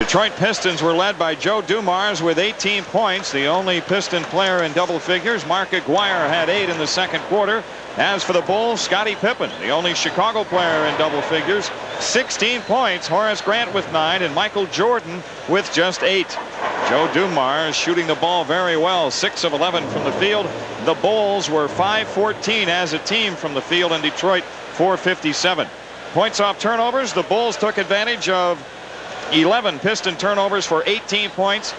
Detroit Pistons were led by Joe Dumars with 18 points, the only Piston player in double figures. Mark Aguirre had 8 in the second quarter. As for the Bulls, Scottie Pippen, the only Chicago player in double figures, 16 points. Horace Grant with 9 and Michael Jordan with just 8. Joe Dumars shooting the ball very well, 6 of 11 from the field. The Bulls were 5-14 as a team from the field, and Detroit 457. Points off turnovers, the Bulls took advantage of 11 Piston turnovers for 18 points.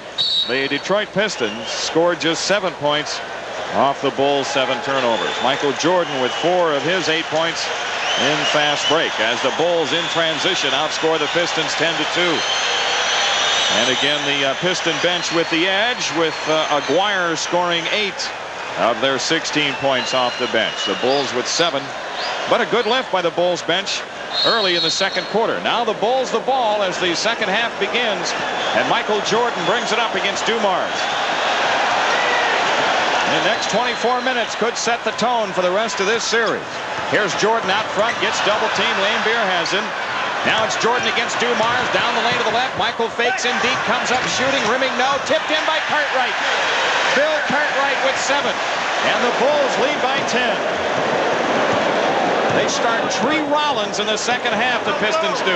The Detroit Pistons scored just 7 points off the Bulls' 7 turnovers. Michael Jordan with 4 of his 8 points in fast break as the Bulls in transition outscore the Pistons 10-2. And again, the Piston bench with the edge, with Aguirre scoring 8 of their 16 points off the bench. The Bulls with 7, but a good lift by the Bulls bench early in the second quarter. Now the Bulls the ball as the second half begins, and Michael Jordan brings it up against Dumars. The next 24 minutes could set the tone for the rest of this series. Here's Jordan out front, gets double teamed. Laimbeer has him. Now it's Jordan against Dumars, down the lane to the left. Michael fakes in deep, comes up shooting, rimming no, tipped in by Cartwright. Bill Cartwright with 7, and the Bulls lead by 10. They start Tree Rollins in the second half, the Pistons do.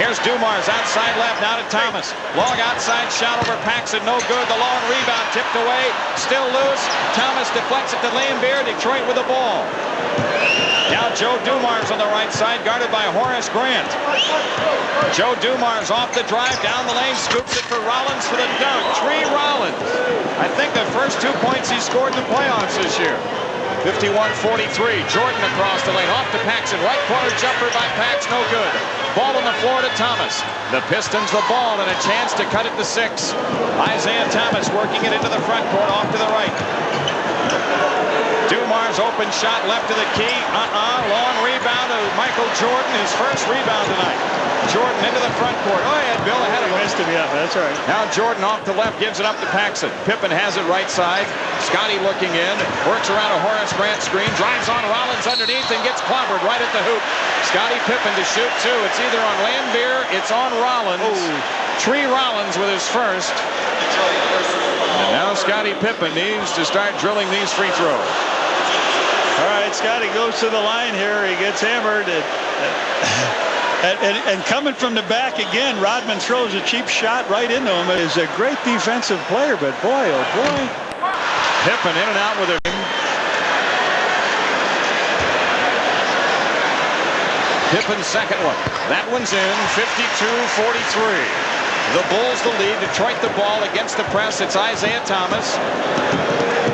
Here's Dumars outside left, now to Thomas. Long outside shot over Paxson, no good. The long rebound tipped away, still loose. Thomas deflects it to Laimbeer. Detroit with the ball. Now Joe Dumars on the right side, guarded by Horace Grant. Joe Dumars off the drive, down the lane, scoops it for Rollins for the dunk. Tree Rollins. I think the first 2 points he scored in the playoffs this year. 51-43. Jordan across the lane, off to Paxson. Right corner jumper by Pax, no good. Ball on the floor to Thomas. The Pistons the ball and a chance to cut it to 6. Isaiah Thomas working it into the front court, off to the right. Dumars open shot left to the key. Long rebound to Michael Jordan, his first rebound tonight. Jordan into the front court. Oh, yeah, Bill ahead of him. Missed him, yeah, that's right. Now Jordan off the left, gives it up to Paxson. Pippen has it right side. Scottie looking in, works around a Horace Grant screen, drives on Rollins underneath and gets clobbered right at the hoop. Scottie Pippen to shoot 2. It's either on Laimbeer, it's on Rollins. Tree Rollins with his first. And now Scottie Pippen needs to start drilling these free throws. All right, Scottie goes to the line here. He gets hammered. And coming from the back again, Rodman throws a cheap shot right into him. He's a great defensive player, but boy, oh boy. Pippen in and out with it. Pippen's second one. That one's in, 52-43. The Bulls the lead. Detroit the ball against the press. It's Isaiah Thomas.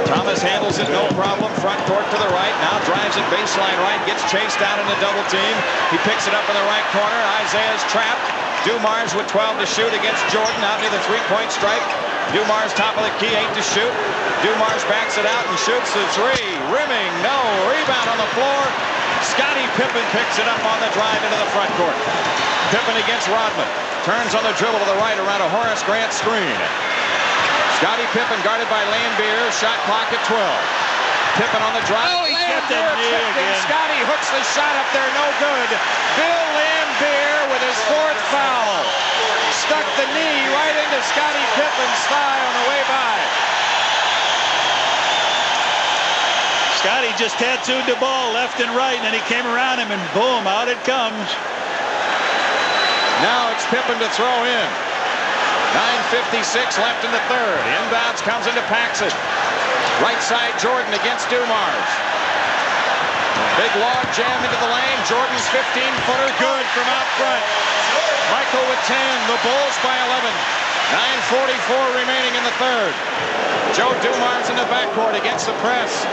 Thomas handles it no problem. Front court to the right. Now drives it baseline right. Gets chased down in the double team. He picks it up in the right corner. Isaiah's trapped. Dumars with 12 to shoot against Jordan out near the three-point stripe. Dumars top of the key, 8 to shoot. Dumars backs it out and shoots the 3. Rimming, no. Rebound on the floor. Scottie Pippen picks it up on the drive into the front court. Pippen against Rodman. Turns on the dribble to the right around a Horace Grant screen. Scottie Pippen guarded by Laimbeer. Shot clock at 12. Pippen on the drive. Oh, he tipped it. Scottie hooks the shot up there. No good. Bill Laimbeer with his 4th foul. Stuck the knee right into Scottie Pippen's thigh on the way by. Scottie just tattooed the ball left and right, and then he came around him, and boom, out it comes. Now it's Pippen to throw in. 9:56 left in the third. Inbounds comes into Paxson. Right side Jordan against Dumars. Big log jam into the lane. Jordan's 15-footer good from out front. Michael with 10. The Bulls by 11. 9:44 remaining in the third. Joe Dumars in the backcourt against the press.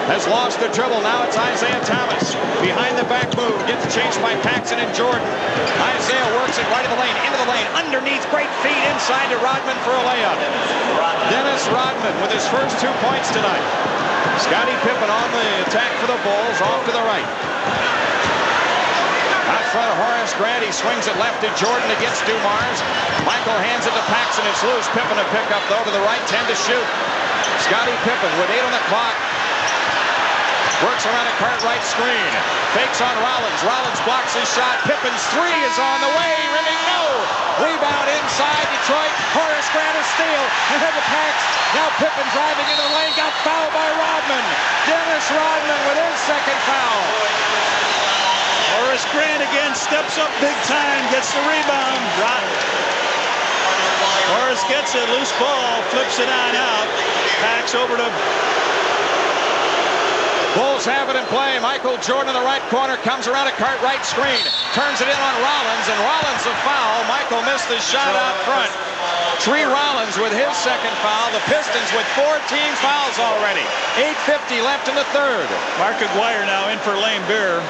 Has lost the dribble. Now it's Isaiah Thomas. Behind the back move. Gets chased by Paxson and Jordan. Isaiah works it right in the lane. Into the lane. Underneath. Great feed inside to Rodman for a layup. Dennis Rodman with his first 2 points tonight. Scottie Pippen on the attack for the Bulls. Off to the right. Out front of Horace Grant. He swings it left to Jordan against Dumars. Michael hands it to Paxson. It's loose. Pippen to pick up though to the right. 10 to shoot. Scottie Pippen with 8 on the clock. Works around a Cartwright screen. Fakes on Rollins. Rollins blocks his shot. Pippen's three is on the way. Rimming, no. Rebound inside Detroit. Horace Grant a steal. Ahead to Pax. Now Pippen driving into the lane. Got fouled by Rodman. Dennis Rodman with his second foul. Horace Grant again steps up big time. Gets the rebound. Horace gets a loose ball. Flips it on out. Pax over to... Bulls have it in play. Michael Jordan in the right corner comes around a Cartwright screen. Turns it in on Rollins, and Rollins a foul. Michael missed the shot out front. Tree Rollins with his second foul. The Pistons with 4 team fouls already. 8:50 left in the third. Mark Aguirre now in for Laimbeer.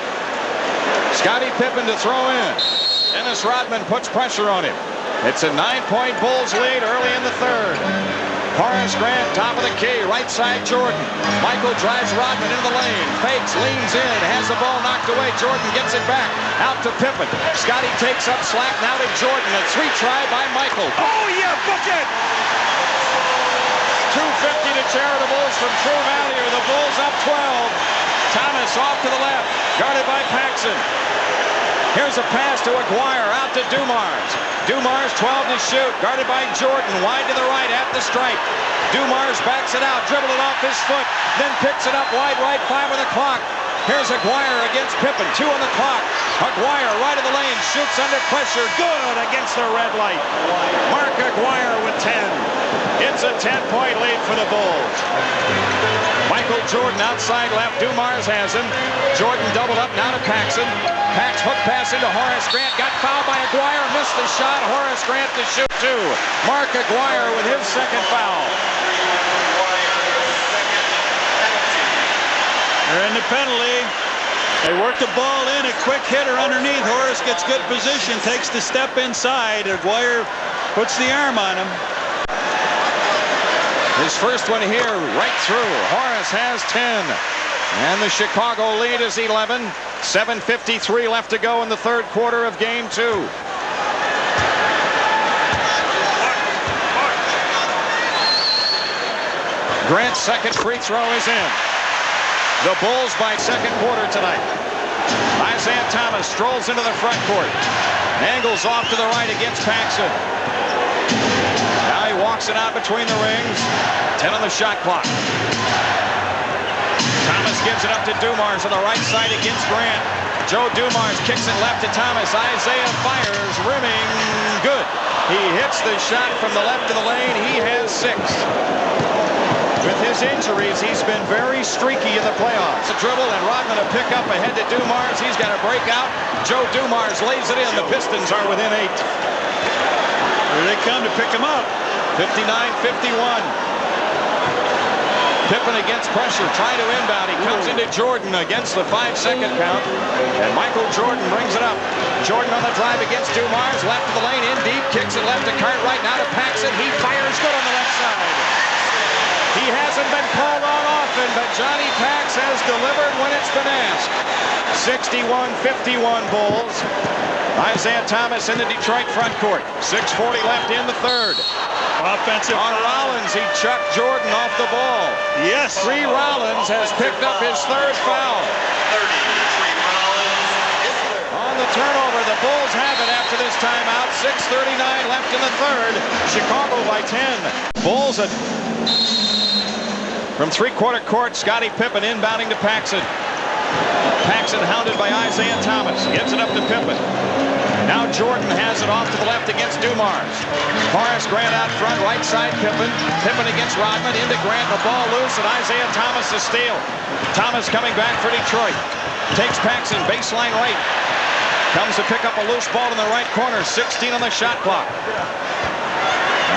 Scottie Pippen to throw in. Dennis Rodman puts pressure on him. It's a 9-point Bulls lead early in the third. Horace Grant, top of the key, right side Jordan. Michael drives Rodman into the lane. Fakes, leans in, has the ball knocked away. Jordan gets it back. Out to Pippen. Scottie takes up slack now to Jordan. A 3-try by Michael. Oh, yeah, book it! 2:50 to Charitables from True Value. The Bulls up 12. Thomas off to the left, guarded by Paxson. Here's a pass to Aguirre, out to Dumars. Dumars 12 to shoot, guarded by Jordan, wide to the right at the stripe. Dumars backs it out, dribbled it off his foot, then picks it up wide right, 5 on the clock. Here's Aguirre against Pippen, 2 on the clock. Aguirre right of the lane, shoots under pressure, good against the red light. Mark Aguirre with 10. It's a 10-point lead for the Bulls. Michael Jordan outside left, Dumars has him. Jordan doubled up, now to Paxson. Pax hook pass into Horace Grant, got fouled by Aguirre, missed the shot. Horace Grant to shoot 2. Mark Aguirre with his second foul. They're in the penalty. They work the ball in, a quick hitter underneath. Horace gets good position, takes the step inside. Aguirre puts the arm on him. His first one here, right through. Horace has 10. And the Chicago lead is 11. 7:53 left to go in the third quarter of game 2. Grant's second free throw is in. The Bulls by second quarter tonight. Isaiah Thomas strolls into the front court. Angles off to the right against Paxson. Now he walks it out between the rings. 10 on the shot clock. Thomas gives it up to Dumars on the right side against Grant. Joe Dumars kicks it left to Thomas. Isaiah fires, rimming, good. He hits the shot from the left of the lane. He has 6. With his injuries, he's been very streaky in the playoffs. A dribble and Rodman a pick up ahead to Dumars. He's got a breakout. Joe Dumars lays it in. The Pistons are within 8. Here they come to pick him up. 59-51. Pippen against pressure, trying to inbound. He comes into Jordan against the 5-second count. And Michael Jordan brings it up. Jordan on the drive against Dumars. Left of the lane, in deep. Kicks it left to Cartwright. Now to Paxson. He fires good on the left side. He hasn't been called on often, but Johnny Pax has delivered when it's been asked. 61-51 Bulls. Isaiah Thomas in the Detroit front court. 6:40 left in the third. Offensive on Rollins, he chucked Jordan off the ball. Yes. Tree Rollins has picked up his third foul. On the turnover, the Bulls have it after this timeout. 6:39 left in the third. Chicago by 10. Bulls from three-quarter court. Scottie Pippen inbounding to Paxson. Paxson hounded by Isaiah Thomas. Gives it up to Pippen. Now Jordan has it off to the left against Dumars. Horace Grant out front, right side Pippen. Pippen against Rodman, into Grant, the ball loose, and Isaiah Thomas the steal. Thomas coming back for Detroit. Takes Paxson, baseline right. Comes to pick up a loose ball in the right corner. 16 on the shot clock.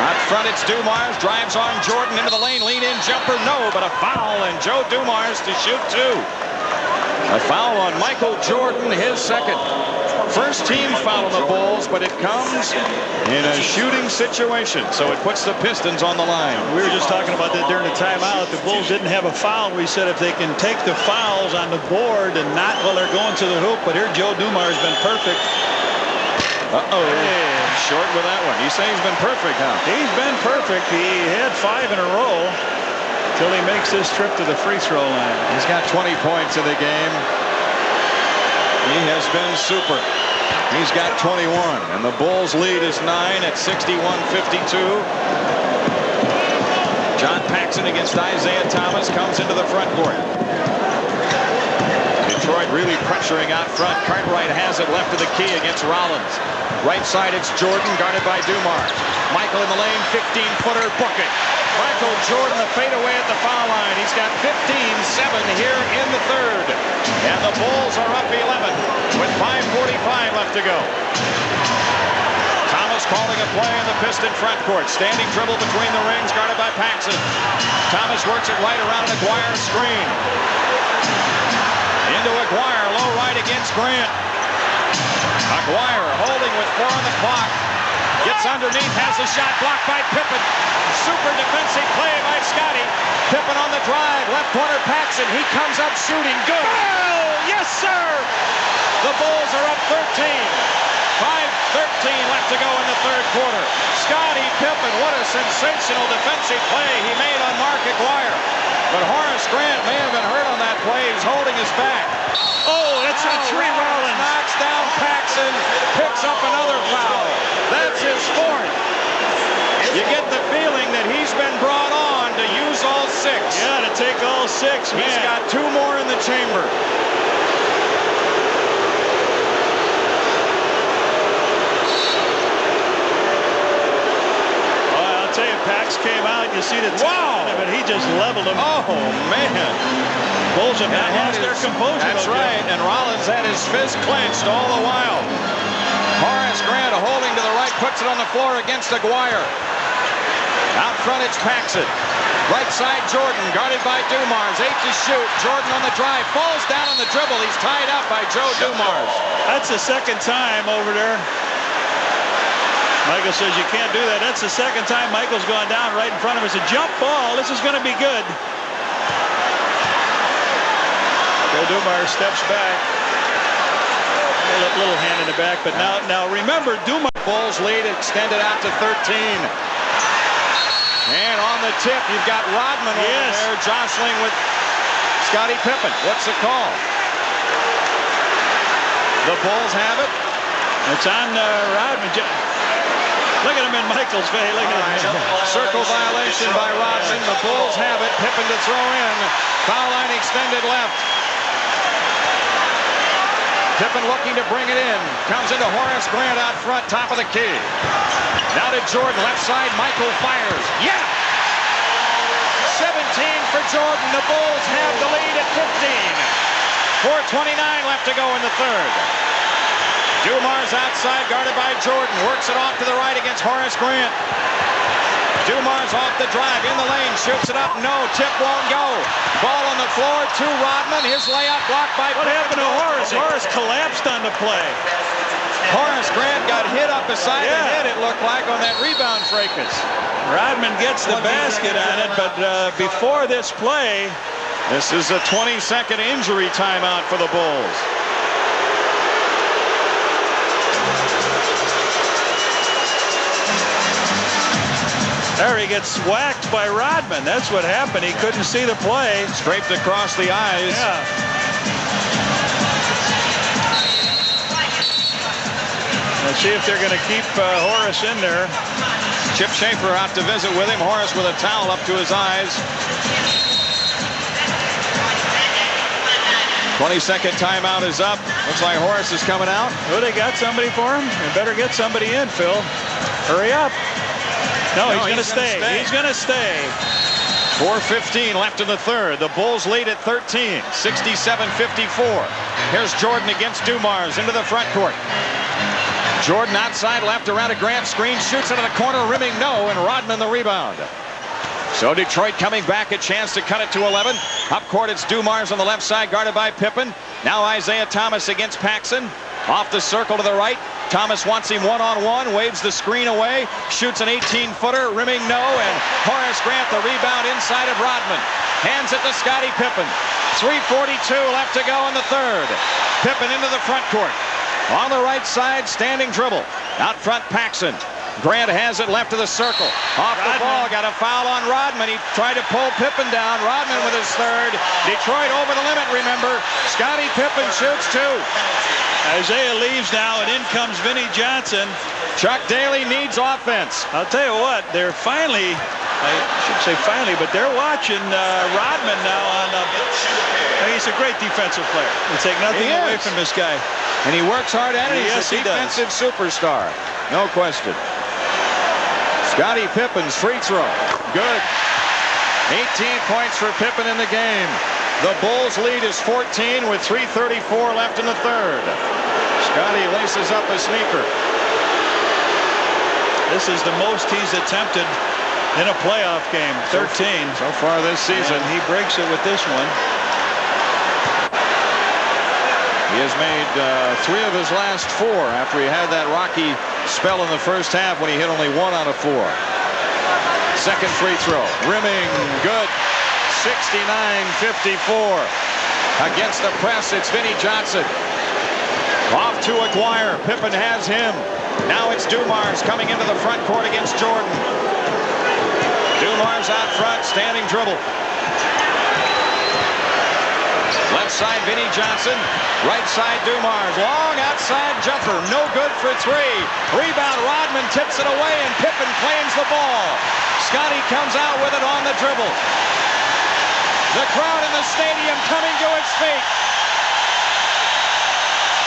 Out front, it's Dumars. Drives on Jordan into the lane. Lean in jumper, no, but a foul, and Joe Dumars to shoot 2. A foul on Michael Jordan, his second. First team foul on the Bulls, but it comes in a shooting situation, so it puts the Pistons on the line. We were just talking about that during the timeout. The Bulls didn't have a foul. We said if they can take the fouls on the board and not while they're going to the hoop, but here Joe Dumars has been perfect. Hey, short with that one. You say he's been perfect, huh? He's been perfect. He had 5 in a row. Till he makes this trip to the free throw line. He's got 20 points in the game. He has been super. He's got 21, and the Bulls lead is 9 at 61-52. John Paxson against Isaiah Thomas comes into the front court. Detroit really pressuring out front. Cartwright has it left of the key against Rollins. Right side, it's Jordan guarded by Dumars. Michael in the lane, 15-footer, book it. Michael Jordan, the fadeaway at the foul line. He's got 15-7 here in the third. And the Bulls are up 11 with 5:45 left to go. Thomas calling a play in the Piston front court. Standing dribble between the rings, guarded by Paxson. Thomas works it right around an Aguirre screen. Into Aguirre, low right against Grant. Aguirre holding with 4 on the clock. Gets underneath, has a shot blocked by Pippen. Super defensive play by Scottie. Pippen on the drive, left corner Paxson. He comes up shooting, good. Oh, yes, sir! The Bulls are up 13. 5:13 left to go in the third quarter. Scottie Pippen, what a sensational defensive play he made on Mark Aguirre. But Horace Grant may have been hurt on that play. He's holding his back. Oh, that's a three. Rollins knocks down Paxson, picks up another foul. That's his fourth. You get the feeling that he's been brought on to use all 6. Yeah, to take all 6. He's got 2 more in the chamber. Pax came out, you see the wow, but he just leveled him. Oh man, Bulls have not lost their composure. That's right, and Rollins had his fist clenched all the while. Horace Grant holding to the right, puts it on the floor against Aguirre. Out front it's Paxson. Right side Jordan, guarded by Dumars. 8 to shoot. Jordan on the drive, falls down on the dribble. He's tied up by Joe Dumars. That's the second time over there. Michael says you can't do that. That's the second time Michael's gone down right in front of him. It's a jump ball. This is going to be good. Joe Dumars steps back. A little hand in the back, but now remember, Dumars. Bulls lead extended out to 13. And on the tip, you've got Rodman over there jostling with Scottie Pippen. What's the call? The Bulls have it. It's on Rodman. Look at him in Michael's face. Look at him. Circle violation by Rodman. The Bulls have it. Pippen to throw in. Foul line extended left. Pippen looking to bring it in. Comes into Horace Grant out front, top of the key. Now to Jordan, left side. Michael fires. Yeah! 17 for Jordan. The Bulls have the lead at 15. 4:29 left to go in the third. Dumars outside, guarded by Jordan. Works it off to the right against Horace Grant. Dumars off the drive, in the lane, shoots it up. No, tip won't go. Ball on the floor to Rodman. His layup blocked by What happened to Horace? Horace collapsed on the play. Horace Grant got hit up beside the head, it looked like, on that rebound fracas. Rodman gets the basket on it, but before this play. This is a 20-second injury timeout for the Bulls. There he gets whacked by Rodman. That's what happened. He couldn't see the play. Scraped across the eyes. Yeah. Let's see if they're going to keep Horace in there. Chip Schaefer out to visit with him. Horace with a towel up to his eyes. 20-second timeout is up. Looks like Horace is coming out. Oh, they got somebody for him? They better get somebody in, Phil. Hurry up. No, he's going to stay. He's going to stay. 4:15 left in the third. The Bulls lead at 13, 67-54. Here's Jordan against Dumars into the front court. Jordan outside left around a Grant screen, shoots into the corner, rimming no, and Rodman the rebound. So Detroit coming back, a chance to cut it to 11. Up court, it's Dumars on the left side, guarded by Pippen. Now Isaiah Thomas against Paxson. Off the circle to the right. Thomas wants him one-on-one, waves the screen away, shoots an 18-footer, rimming no, and Horace Grant the rebound inside of Rodman. Hands it to Scottie Pippen. 3:42 left to go in the third. Pippen into the front court. On the right side, standing dribble. Out front, Paxson. Grant has it left of the circle. Off the ball, got a foul on Rodman. He tried to pull Pippen down. Rodman with his third. Detroit over the limit, remember. Scottie Pippen shoots two. Isaiah leaves now, and in comes Vinnie Johnson. Chuck Daly needs offense. I'll tell you what, they're finally, I should say finally, but they're watching Rodman now on he's a great defensive player. They take nothing away from this guy. And he works hard at it. Yes, He's a defensive superstar. No question. Scottie Pippen's free throw. Good. 18 points for Pippen in the game. The Bulls lead is 14 with 3:34 left in the third. Scottie laces up a sneaker. This is the most he's attempted in a playoff game. 13 so far this season. And he breaks it with this one. He has made 3 of his last 4 after he had that rocky spell in the first half when he hit only 1 out of 4. Second free throw. Rimming. Good. 69-54. Against the press, it's Vinnie Johnson. Off to Aguirre. Pippen has him. Now it's Dumars coming into the front court against Jordan. Dumars out front, standing dribble. Left side, Vinnie Johnson. Right side, Dumars. Long outside jumper. No good for 3. Rebound, Rodman tips it away, and Pippen claims the ball. Scottie comes out with it on the dribble. The crowd in the stadium coming to its feet.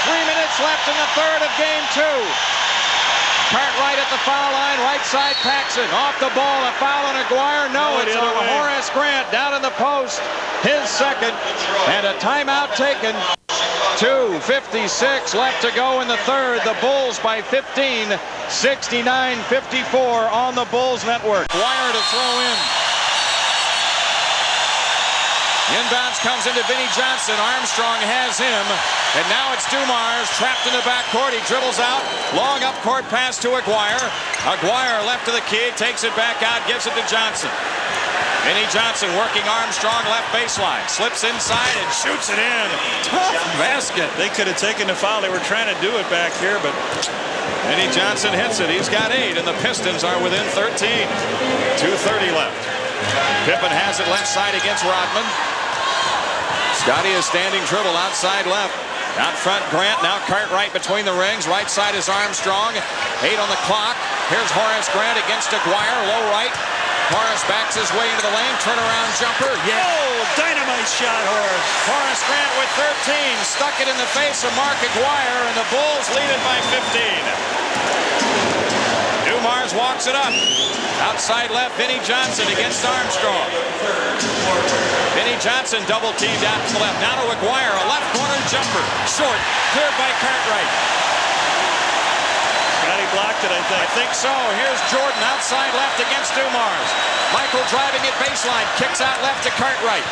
3 minutes left in the third of game 2. Cartwright at the foul line, right side Paxson. Off the ball, a foul on Aguirre. No, it's on Horace Grant down in the post. His second, and a timeout taken. 2:56 left to go in the third. The Bulls by 15, 69-54 on the Bulls network. Aguirre to throw in. Inbounds comes into Vinnie Johnson. Armstrong has him. And now it's Dumars trapped in the backcourt. He dribbles out. Long up court pass to Aguirre. Aguirre left to the key. Takes it back out. Gives it to Johnson. Vinnie Johnson working Armstrong left baseline. Slips inside and shoots it in. Tough basket. They could have taken the foul. They were trying to do it back here, but Vinnie Johnson hits it. He's got 8, and the Pistons are within 13. 2:30 left. Pippen has it left side against Rodman. Scottie is standing dribble outside left. Out front, Grant. Now Cartwright between the rings. Right side is Armstrong. 8 on the clock. Here's Horace Grant against Aguirre. Low right. Horace backs his way into the lane. Turnaround jumper. Yeah. Oh, dynamite shot, Horace. Horace Grant with 13. Stuck it in the face of Mark Aguirre, and the Bulls lead it by 15. Dumars walks it up. Outside left, Vinnie Johnson against Armstrong. Vinnie Johnson double teamed out to the left. Now to Aguirre, a left corner jumper. Short, cleared by Cartwright. Scottie blocked it, I think so. Here's Jordan outside left against Dumars. Michael driving it baseline. Kicks out left to Cartwright.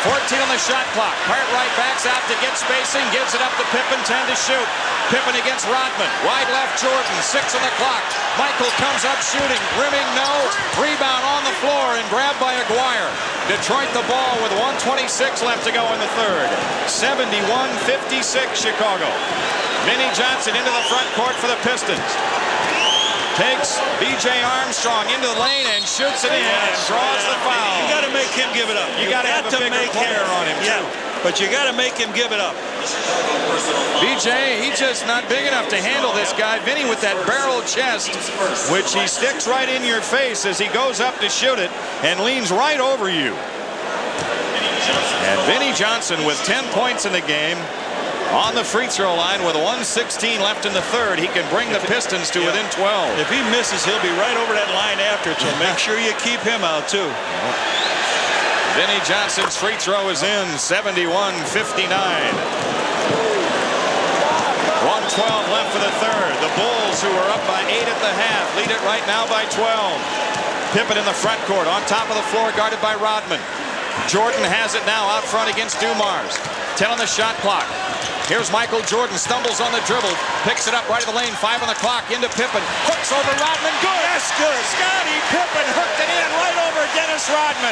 14 on the shot clock. Cartwright backs out to get spacing. Gives it up to Pippen. 10 to shoot. Pippen against Rodman. Wide left Jordan. 6 on the clock. Michael comes up shooting. Rimming no. Rebound on the floor and grabbed by Aguirre. Detroit the ball with 1:26 left to go in the third. 71-56 Chicago. Vinnie Johnson into the front court for the Pistons. Takes B.J. Armstrong into the lane and shoots it in and draws the foul. You got to make him give it up. You got to have a bigger player on him, too. But you got to make him give it up. B.J., he's just not big enough to handle this guy. Vinnie with that barrel chest, which he sticks right in your face as he goes up to shoot it and leans right over you. And Vinnie Johnson with 10 points in the game. On the free throw line with 1:16 left in the third. He can bring the Pistons to within 12. If he misses, he'll be right over that line after, so make sure you keep him out, too. Vinnie Johnson's free throw is in. 71-59. 1:12 left for the third. The Bulls, who are up by 8 at the half, lead it right now by 12. Pippen in the front court, on top of the floor, guarded by Rodman. Jordan has it now out front against Dumars. 10 on the shot clock. Here's Michael Jordan, stumbles on the dribble, picks it up right at the lane, 5 on the clock, into Pippen, hooks over Rodman, good! Yes, good! Scottie Pippen hooked it in right over Dennis Rodman.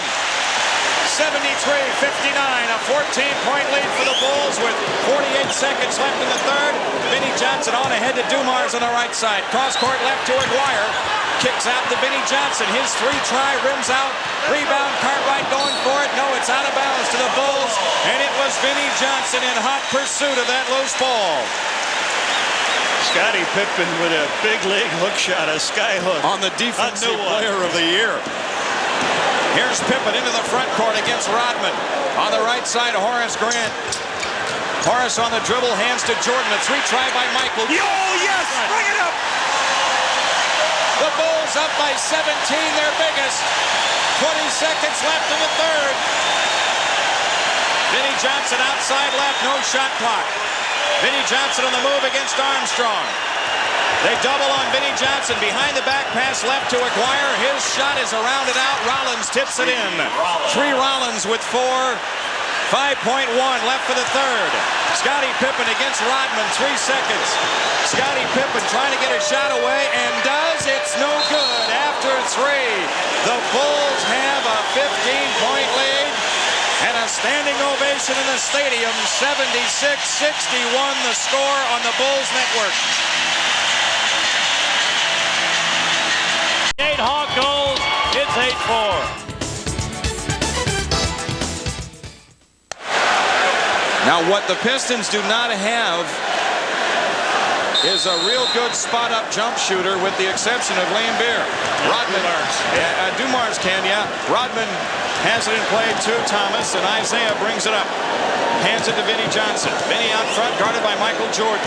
73-59, a 14-point lead for the Bulls with 48 seconds left in the third. Vinnie Johnson on ahead to Dumars on the right side. Cross court left to Aguirre. Kicks out to Vinnie Johnson. His three-try rims out. Rebound, Cartwright going for it. No, it's out of bounds to the Bulls. And it was Vinnie Johnson in hot pursuit of that loose ball. Scottie Pippen with a big leg hook shot, a sky hook. On the defensive player of the year. Here's Pippen into the front court against Rodman. On the right side, Horace Grant. Horace on the dribble, hands to Jordan. A three-try by Michael. Oh, yes! Bring it up! The Bulls up by 17, their biggest. 20 seconds left in the third. Vinnie Johnson outside left, no shot clock. Vinnie Johnson on the move against Armstrong. They double on Vinnie Johnson. Behind the back pass left to Aguirre. His shot is around and out. Rollins tips it in. Three Rollins with 4. 5.1 left for the third. Scottie Pippen against Rodman. 3 seconds. Scottie Pippen trying to get a shot away and does. It's no good after 3. The Bulls have a 15-point lead and a standing ovation in the stadium. 76-61 the score on the Bulls Network. 8 Hawk goals. It's 8-4. Now what the Pistons do not have is a real good spot-up jump shooter with the exception of Laimbeer. Rodman, Dumars can, yeah. Rodman has it in play to Thomas, and Isaiah brings it up. Hands it to Vinnie Johnson. Vinnie out front, guarded by Michael Jordan.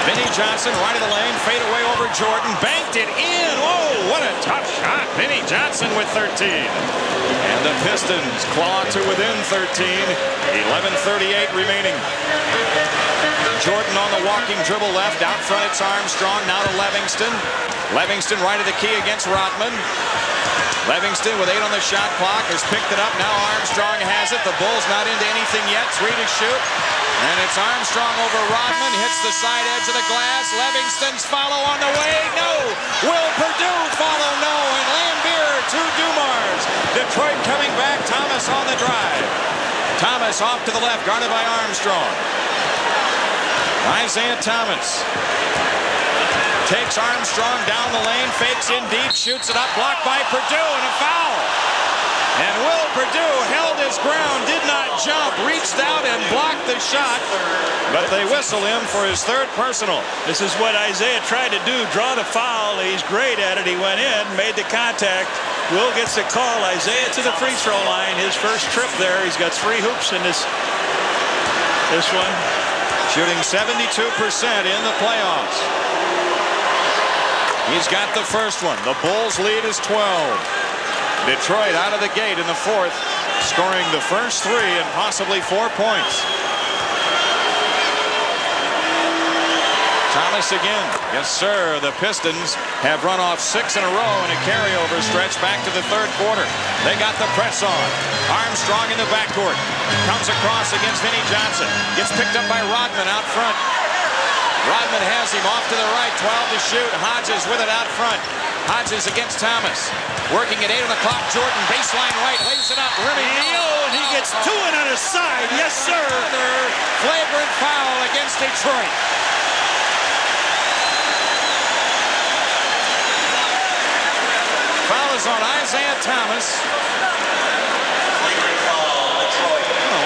Vinnie Johnson, right of the lane, fade away over Jordan, banked it in. Oh, what a tough shot. Vinnie Johnson with 13. And the Pistons claw to within 13. 11:38 remaining. Jordan on the walking dribble left. Out front, it's Armstrong. Now to Livingston. Livingston right of the key against Rodman. Livingston with 8 on the shot clock has picked it up. Now Armstrong has it. The Bulls not into anything yet. 3 to shoot. And it's Armstrong over Rodman. Hits the side edge of the glass. Livingston's follow on the way. No. Will Perdue follow? No. And Laimbeer to Dumars. Detroit coming back. Thomas on the drive. Thomas off to the left, guarded by Armstrong. Isaiah Thomas takes Armstrong down the lane, fakes in deep, shoots it up, blocked by Perdue, and a foul. And Will Perdue held his ground, did not jump, reached out and blocked the shot, but they whistle him for his third personal. This is what Isaiah tried to do, draw the foul. He's great at it. He went in, made the contact. Will gets the call. Isaiah to the free throw line. His first trip there. He's got 3 hoops in this one. Shooting 72% in the playoffs. He's got the first one. The Bulls lead is 12. Detroit out of the gate in the fourth, scoring the first 3 and possibly 4 points. Thomas again. Yes, sir. The Pistons have run off 6 in a row in a carryover stretch back to the third quarter. They got the press on. Armstrong in the backcourt. Comes across against Vinnie Johnson. Gets picked up by Rodman out front. Rodman has him off to the right. 12 to shoot. Hodges with it out front. Hodges against Thomas. Working at 8 on the clock. Jordan baseline right. Lays it up. Rimming. And he gets 2 in on his side. Yes, sir. Another flagrant foul against Detroit. Foul is on Isaiah Thomas.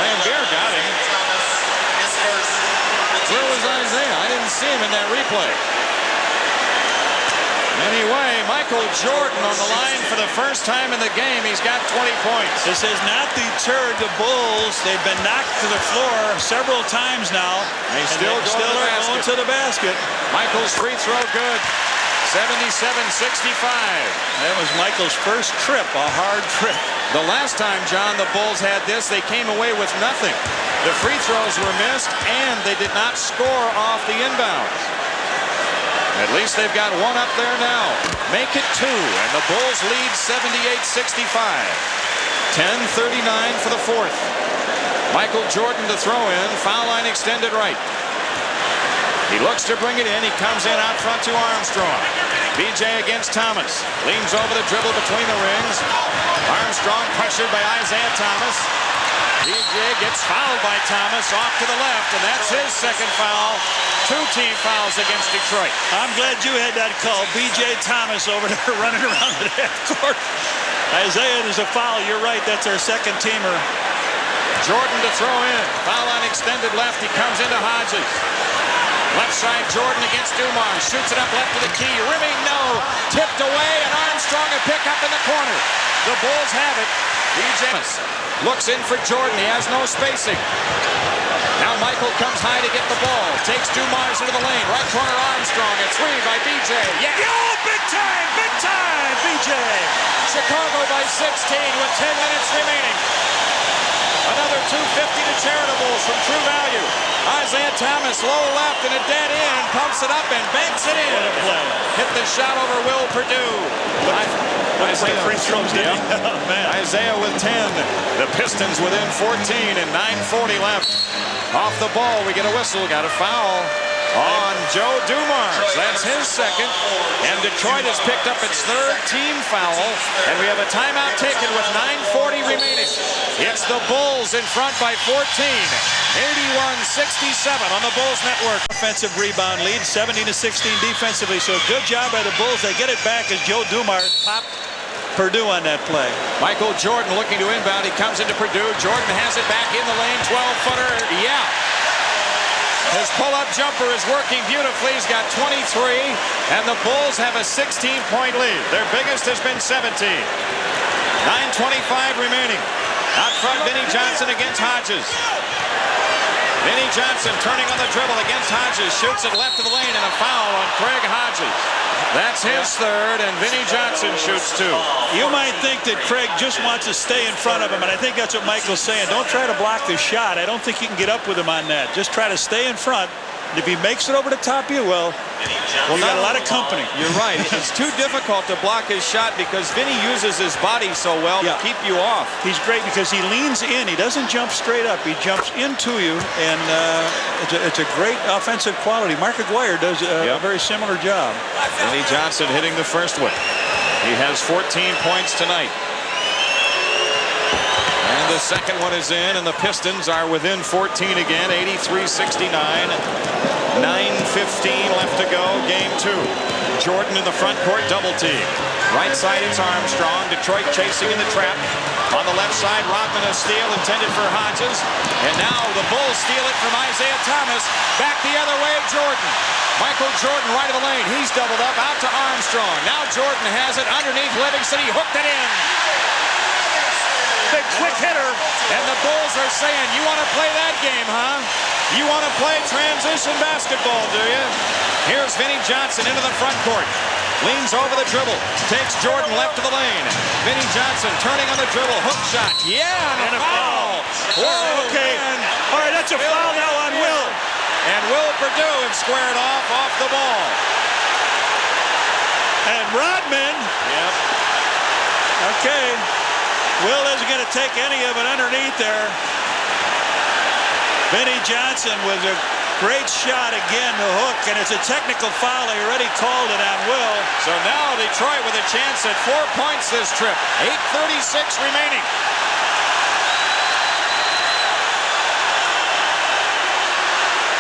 Laimbeer got him. Where was Isaiah? I didn't see him in that replay. Anyway, Michael Jordan on the line for the first time in the game. He's got 20 points. This has not deterred the Bulls. They've been knocked to the floor several times now. They still are going to the basket. Michael's free throw good. 77-65. That was Michael's first trip, a hard trip. The last time, John, the Bulls had this, they came away with nothing. The free throws were missed, and they did not score off the inbounds. At least they've got 1 up there now. Make it 2, and the Bulls lead 78-65. 10:39 for the fourth. Michael Jordan to throw in, foul line extended right. He looks to bring it in. He comes in out front to Armstrong. BJ against Thomas. Leans over the dribble between the rings. Armstrong pressured by Isaiah Thomas. BJ gets fouled by Thomas off to the left, and that's his second foul. 2 team fouls against Detroit. I'm glad you had that call. BJ Thomas over there running around the half court. Isaiah, there's a foul. You're right. That's our second teamer. Jordan to throw in. Foul on extended left. He comes into Hodges. Left side, Jordan against Dumars. Shoots it up left to the key. Rimming, no. Tipped away, and Armstrong a pick up in the corner. The Bulls have it. BJ looks in for Jordan. He has no spacing. Now Michael comes high to get the ball. Takes Dumars into the lane. Right corner, Armstrong. A 3 by BJ. Yeah. Yo, big time, BJ. Chicago by 16 with 10 minutes remaining. Another 250 to Charitables from True Value. Isaiah Thomas, low left and a dead end, pumps it up and banks it in. What a play. Hit the shot over Will Perdue. Isaiah free throws, yeah. Oh, man. Isaiah with 10. The Pistons within 14 and 9:40 left. Off the ball, we get a whistle. Got a foul on Joe Dumars. That's his second. And Detroit has picked up its 3rd team foul. And we have a timeout taken with 9:40 remaining. It's the Bulls in front by 14. 81-67 on the Bulls network. Offensive rebound lead, 17-16 defensively. So good job by the Bulls. They get it back as Joe Dumars popped Perdue on that play. Michael Jordan looking to inbound. He comes into Perdue. Jordan has it back in the lane. 12-footer. Yeah. His pull-up jumper is working beautifully. He's got 23, and the Bulls have a 16-point lead. Their biggest has been 17. 9:25 remaining. Out front, Vinnie Johnson against Hodges. Vinnie Johnson turning on the dribble against Hodges. Shoots it left of the lane, and a foul on Craig Hodges. That's his 3rd, and Vinnie Johnson shoots 2. You might think that Craig just wants to stay in front of him, and I think that's what Michael's saying. Don't try to block the shot. I don't think you can get up with him on that. Just try to stay in front. And if he makes it over the top, you will. You got a lot of company. You're right. It's too difficult to block his shot because Vinnie uses his body so well to keep you off. He's great because he leans in. He doesn't jump straight up. He jumps into you, and it's a great offensive quality. Mark Aguirre does a very similar job. Vinnie Johnson hitting the first one. He has 14 points tonight. And the second one is in, and the Pistons are within 14 again, 83-69. 9:15 left to go, game 2. Jordan in the front court, double team. Right side, it's Armstrong. Detroit chasing in the trap. On the left side, Rodman a steal intended for Hodges. And now the Bulls steal it from Isaiah Thomas. Back the other way, Jordan. Michael Jordan right of the lane. He's doubled up out to Armstrong. Now Jordan has it underneath Livingston. He hooked it in. Big quick hitter. And the Bulls are saying, you want to play that game, huh? You want to play transition basketball, do you? Here's Vinnie Johnson into the front court. Leans over the dribble. Takes Jordan left to the lane. Vinnie Johnson turning on the dribble. Hook shot. Yeah, and a foul. Whoa, okay. All right, that's a foul now on Will. And Will Perdue have squared off the ball. And Rodman. Yep. Okay. Will isn't going to take any of it underneath there. Vinnie Johnson with a great shot again to hook, and it's a technical foul. They already called it on Will. So now Detroit with a chance at 4 points this trip. 8:36 remaining.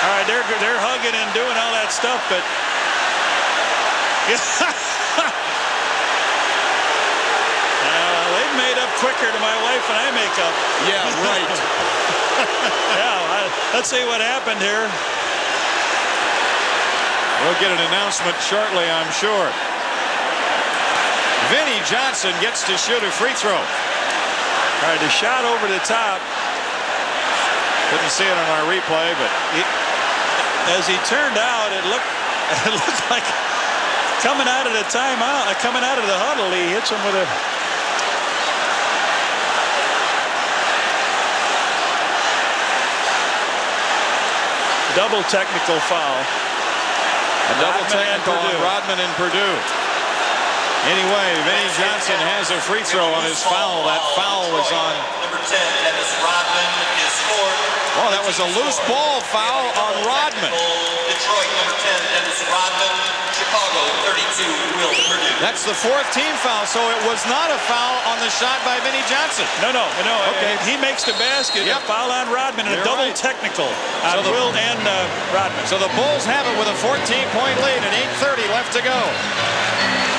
All right, they're hugging and doing all that stuff, but they've made up quicker to my wife than I make up. Yeah, right. Yeah, let's see what happened here. We'll get an announcement shortly, I'm sure. Vinnie Johnson gets to shoot a free throw. All right, the shot over the top. Couldn't see it on our replay, but as he turned out, it looked like coming out of the timeout, coming out of the huddle, he hits him with a double technical foul. A double technical on Rodman and Perdue. Anyway, Vinnie Johnson has a free throw on his foul. That foul was on number 10, Dennis Rodman, is scored. Oh, that was a loose ball foul on Rodman. Detroit, number 10, Dennis Rodman, Chicago. Chicago 32, Will Perdue. That's the 4th team foul, so it was not a foul on the shot by Vinnie Johnson. No. Okay. He makes the basket. Yep. A foul on Rodman and a double technical on Will and Rodman. So the Bulls have it with a 14-point lead and 8:30 left to go.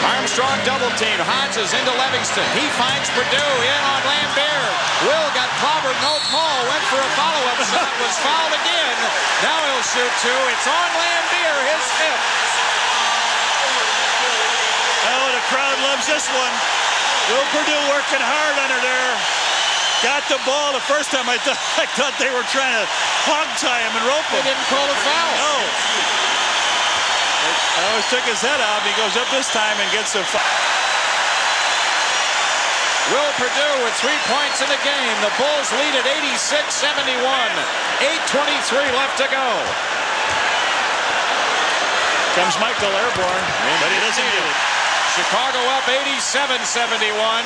Armstrong double team. Hodges into Livingston. He finds Perdue in on Laimbeer. Will got clobbered, no call. Went for a follow-up shot. Was fouled again. Now he'll shoot 2. It's on Laimbeer, his 5th. Oh, the crowd loves this one. Will Perdue working hard under there. Got the ball. The first time I thought they were trying to hog tie him and rope him. They didn't call a foul. No. I always took his head out. He goes up this time and gets a foul. Will Perdue with 3 points in the game. The Bulls lead at 86-71. 8:23 left to go. Comes Michael airborne, but he doesn't get it. Chicago up 87-71.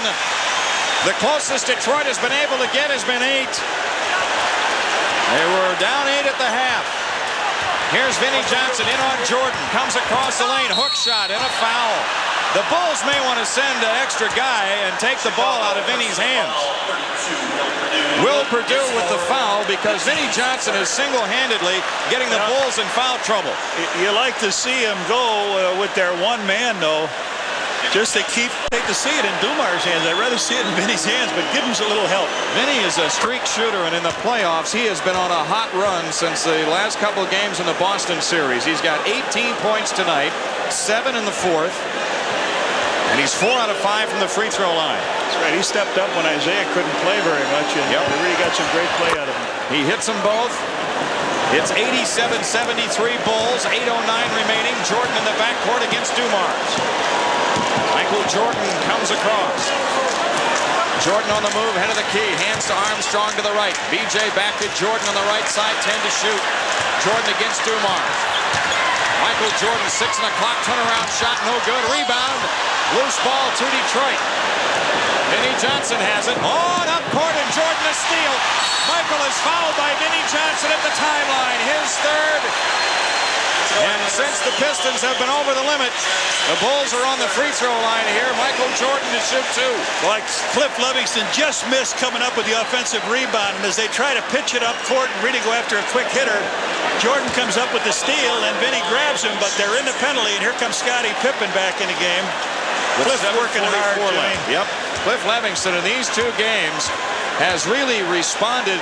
The closest Detroit has been able to get has been 8. They were down 8 at the half. Here's Vinnie Johnson in on Jordan. Comes across the lane. Hook shot and a foul. The Bulls may want to send an extra guy and take the ball out of Vinnie's hands. Will Perdue with the foul because Vinnie Johnson is single-handedly getting the Bulls in foul trouble. You like to see him go with their one man, though. Just to hate to see it in Dumar's hands. I'd rather see it in Vinnie's hands, but give him a little help. Vinnie is a streak shooter, and in the playoffs, he has been on a hot run since the last couple of games in the Boston series. He's got 18 points tonight, 7 in the 4th, and he's 4 out of 5 from the free throw line. That's right. He stepped up when Isaiah couldn't play very much, and they really got some great play out of him. He hits them both. It's 87-73 Bulls, 8:09 remaining. Jordan in the backcourt against Dumars. Michael Jordan comes across. Jordan on the move, head of the key. Hands to Armstrong to the right. BJ back to Jordan on the right side, 10 to shoot. Jordan against Dumars. Michael Jordan, 6 on the clock, turnaround shot, no good. Rebound, loose ball to Detroit. Vinnie Johnson has it. On up court, and Jordan a steal. Michael is fouled by Vinnie Johnson at the timeline. His 3rd. And since the Pistons have been over the limit, the Bulls are on the free throw line here. Michael Jordan to shoot 2. Like Cliff Livingston just missed coming up with the offensive rebound, and as they try to pitch it up court and really go after a quick hitter, Jordan comes up with the steal, and Vinnie grabs him, but they're in the penalty, and here comes Scottie Pippen back in the game. Cliff working hard, Jimmy. Yep. Cliff Livingston in these 2 games has really responded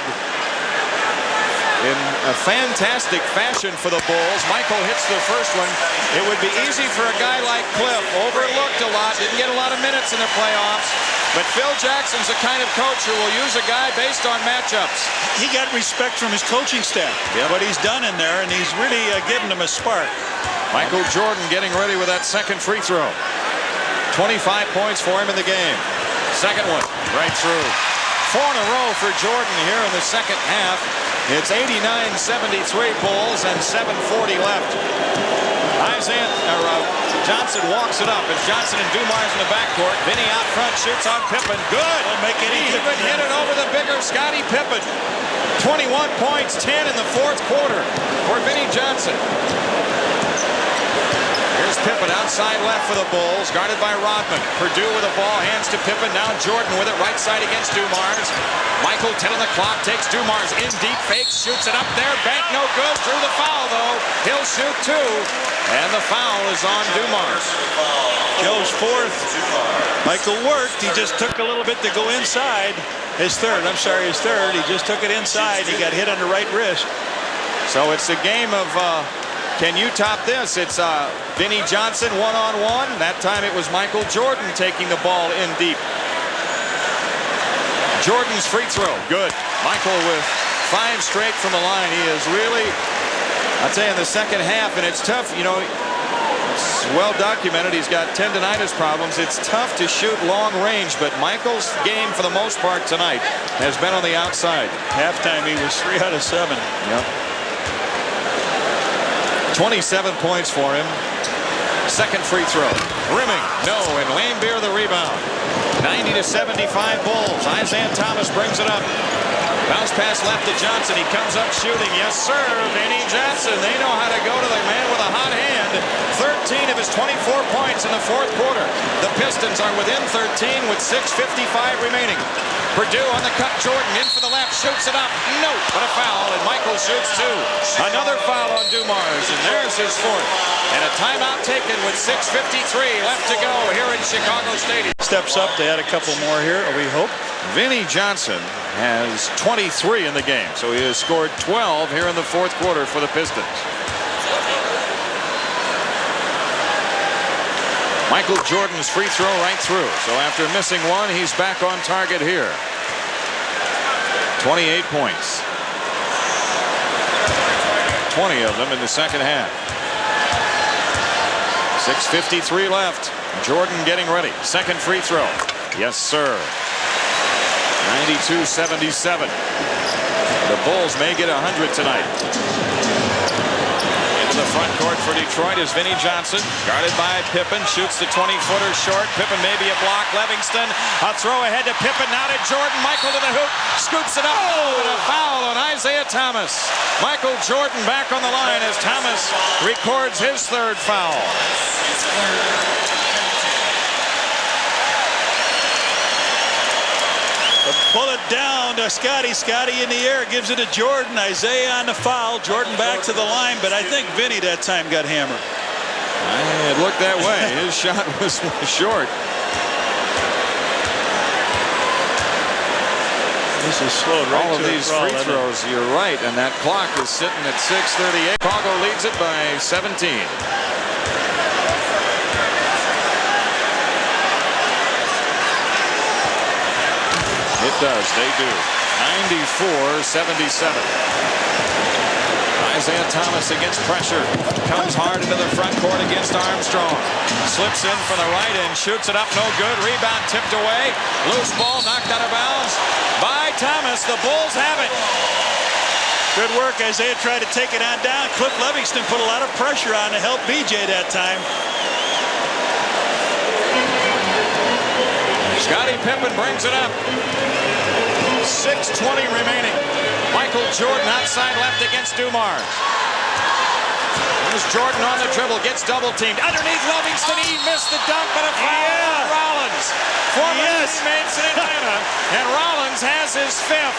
in a fantastic fashion for the Bulls. Michael hits the first one. It would be easy for a guy like Cliff, overlooked a lot, didn't get a lot of minutes in the playoffs, but Phil Jackson's the kind of coach who will use a guy based on matchups. He got respect from his coaching staff, what he's done in there, and he's really given them a spark. Michael Jordan getting ready with that 2nd free throw. 25 points for him in the game. 2nd one, right through. 4 in a row for Jordan here in the 2nd half. It's 89-73 Bulls and 7:40 left. Johnson walks it up. It's Johnson and Dumars in the backcourt. Vinnie out front, shoots on Pippen. Good. He even hit it over the bigger Scottie Pippen. 21 points, 10 in the 4th quarter for Vinnie Johnson. Here's Pippen outside left for the Bulls, guarded by Rodman. Perdue with the ball, hands to Pippen. Now Jordan with it, right side against Dumars. Michael, 10 on the clock, takes Dumars in deep, fakes, shoots it up there. Bank no good, drew the foul though. He'll shoot 2, and the foul is on Dumars. Joe's 4th. Michael worked. He just took a little bit to go inside. His 3rd. His 3rd. He just took it inside. He got hit on the right wrist. So it's a game of can you top this? It's Vinnie Johnson one-on-one. That time it was Michael Jordan taking the ball in deep. Jordan's free throw, good. Michael with 5 straight from the line. He is really, I'll tell you, in the 2nd half, and it's tough, you know, it's well documented. He's got tendonitis problems. It's tough to shoot long range, but Michael's game for the most part tonight has been on the outside. Halftime, he was 3 out of 7. Yep. 27 points for him. 2nd free throw. Rimming, no, and Laimbeer the rebound. 90-75 Bulls. Isaiah Thomas brings it up. Bounce pass left to Johnson. He comes up shooting. Yes, sir. Vinnie Johnson. They know how to go to the man with a hot hand. 13 of his 24 points in the fourth quarter. The Pistons are within 13 with 6:55 remaining. Perdue on the cut. Jordan in for the left. Shoots it up. No, but a foul. And Michael shoots two. Another foul on Dumars. And there's his fourth. And a timeout taken with 6:53 left to go here in Chicago Stadium. Steps up to add a couple more here, we hope. Vinnie Johnson has 23 in the game, so he has scored 12 here in the fourth quarter for the Pistons. Michael Jordan's free throw right through, so after missing one, he's back on target here. 28 points. 20 of them in the second half. 6:53 left. Jordan getting ready. Second free throw. Yes, sir. 92-77. The Bulls may get 100 tonight. Into the front court for Detroit is Vinnie Johnson. Guarded by Pippen. Shoots the 20-footer short. Pippen maybe a block. Livingston. A throw ahead to Pippen. Now to Jordan. Michael to the hoop. Scoops it up. Oh, and a foul on Isaiah Thomas. Michael Jordan back on the line as Thomas records his third foul. A bullet down to Scottie. Scottie in the air, gives it to Jordan. Isaiah on the foul. Jordan back to the line, but I think Vinnie that time got hammered. It looked that way. His shot was short. This is slowed right all of to these a crawl, free throws, you're right, and that clock is sitting at 6:38. Chicago leads it by 17. It does. They do. 94-77. Isaiah Thomas against pressure. Comes hard into the front court against Armstrong. Slips in from the right and shoots it up. No good. Rebound tipped away. Loose ball knocked out of bounds by Thomas. The Bulls have it. Good work. Isaiah tried to take it on down. Cliff Livingston put a lot of pressure on to help BJ that time. Scottie Pippen brings it up. 6:20 remaining. Michael Jordan outside left against Dumars. There's Jordan on the dribble, gets double teamed. Underneath Livingston, he missed the dunk, but a foul on Rollins. Former teammates in Atlanta, and Rollins has his fifth.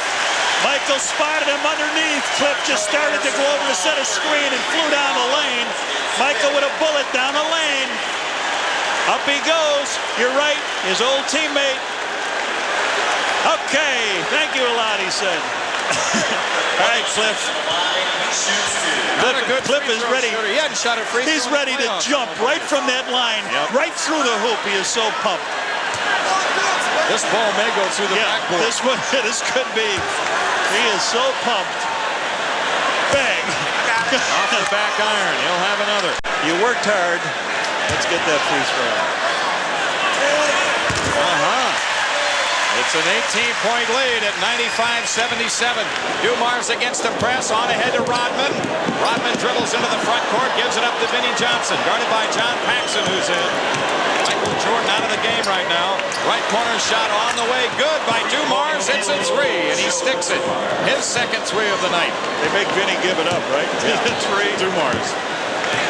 Michael spotted him underneath. Cliff just started to go over to set a screen and flew down the lane. Michael with a bullet down the lane. Up he goes. You're right. His old teammate. Okay. Thank you a lot, he said. All right, Cliff. Cliff is ready. He hadn't shot a free throw. He's ready to jump right from that line, right through the hoop. He is so pumped. This ball may go through the backboard. This could be. He is so pumped. Bang. Off the back iron. He'll have another. You worked hard. Let's get that free throw. It's an 18-point lead at 95-77. Dumars against the press, on ahead to Rodman. Rodman dribbles into the front court, gives it up to Vinnie Johnson, guarded by John Paxson, who's in. Michael Jordan out of the game right now. Right corner shot on the way, good by Dumars. It's a three, and he sticks it. His second three of the night. They make Vinnie give it up, right? Yeah. Three. Dumars.